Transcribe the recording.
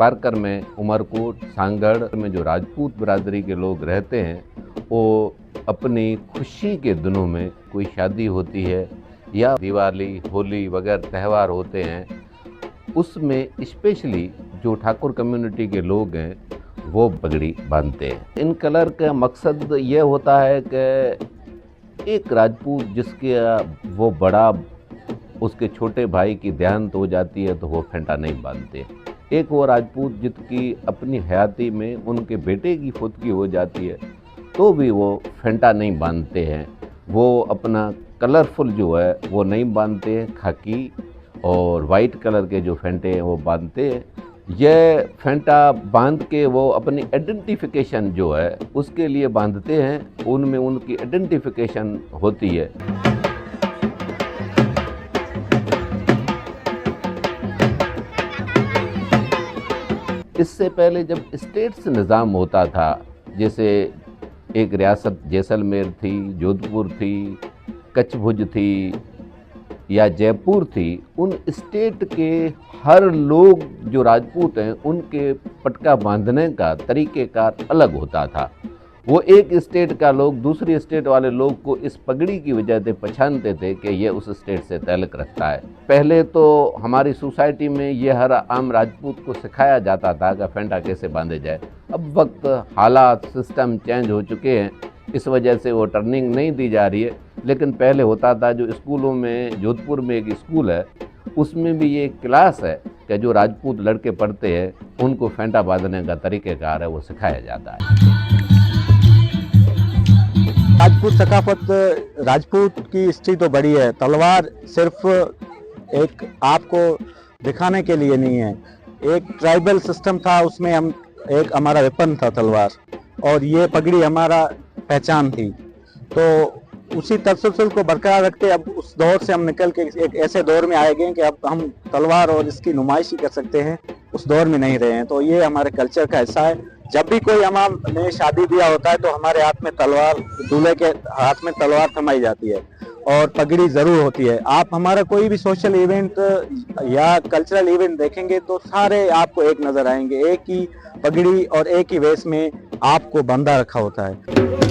पारकर में, उमरकोट, सांगड़ में जो राजपूत बिरादरी के लोग रहते हैं, वो अपनी खुशी के दिनों में कोई शादी होती है या दिवाली, होली वगैरह त्यौहार होते हैं, उसमें स्पेशली जो ठाकुर कम्युनिटी के लोग हैं वो पगड़ी बांधते हैं। इन कलर का मकसद ये होता है कि एक राजपूत जिसके वो बड़ा उसके छोटे भाई की देहांत हो जाती है तो वो फेंटा नहीं बांधते। एक वो राजपूत जिसकी अपनी हयाती में उनके बेटे की खुदकी हो जाती है तो भी वो फेंटा नहीं बांधते हैं। वो अपना कलरफुल जो है वो नहीं बांधते हैं, खाकी और वाइट कलर के जो फेंटे हैं वो बांधते हैं। यह फेंटा बांध के वो अपनी आइडेंटिफिकेशन जो है उसके लिए बांधते हैं, उनमें उनकी आइडेंटिफिकेशन होती है। इससे पहले जब स्टेट्स निज़ाम होता था, जैसे एक रियासत जैसलमेर थी, जोधपुर थी, कच्छ भुज थी या जयपुर थी, उन स्टेट के हर लोग जो राजपूत हैं उनके पटका बांधने का तरीक़ेकार अलग होता था। वो एक स्टेट का लोग दूसरी स्टेट वाले लोग को इस पगड़ी की वजह से पहचानते थे कि ये उस स्टेट से ताल्लुक़ रखता है। पहले तो हमारी सोसाइटी में ये हर आम राजपूत को सिखाया जाता था कि फेंटा कैसे बांधे जाए। अब वक्त, हालात, सिस्टम चेंज हो चुके हैं, इस वजह से वो टर्निंग नहीं दी जा रही है। लेकिन पहले होता था, जो स्कूलों में, जोधपुर में एक स्कूल है, उसमें भी ये क्लास है कि जो राजपूत लड़के पढ़ते हैं उनको फेंटा बांधने का तरीक़ेकार है वो सिखाया जाता है। राजपूत सकाफत, राजपूत की हिस्ट्री तो बड़ी है। तलवार सिर्फ एक आपको दिखाने के लिए नहीं है, एक ट्राइबल सिस्टम था, उसमें हम एक हमारा वेपन था तलवार, और ये पगड़ी हमारा पहचान थी। तो उसी तसलसल को बरकरार रखते अब उस दौर से हम निकल के एक ऐसे दौर में आए गए कि अब हम तलवार और इसकी नुमाइश ही कर सकते हैं, उस दौर में नहीं रहे हैं। तो ये हमारे कल्चर का हिस्सा है। जब भी कोई हमारे शादी ब्याह होता है तो हमारे हाथ में तलवार, दूल्हे के हाथ में तलवार थमाई जाती है और पगड़ी ज़रूर होती है। आप हमारा कोई भी सोशल इवेंट या कल्चरल इवेंट देखेंगे तो सारे आपको एक नज़र आएंगे, एक ही पगड़ी और एक ही वेश में आपको बंधा रखा होता है।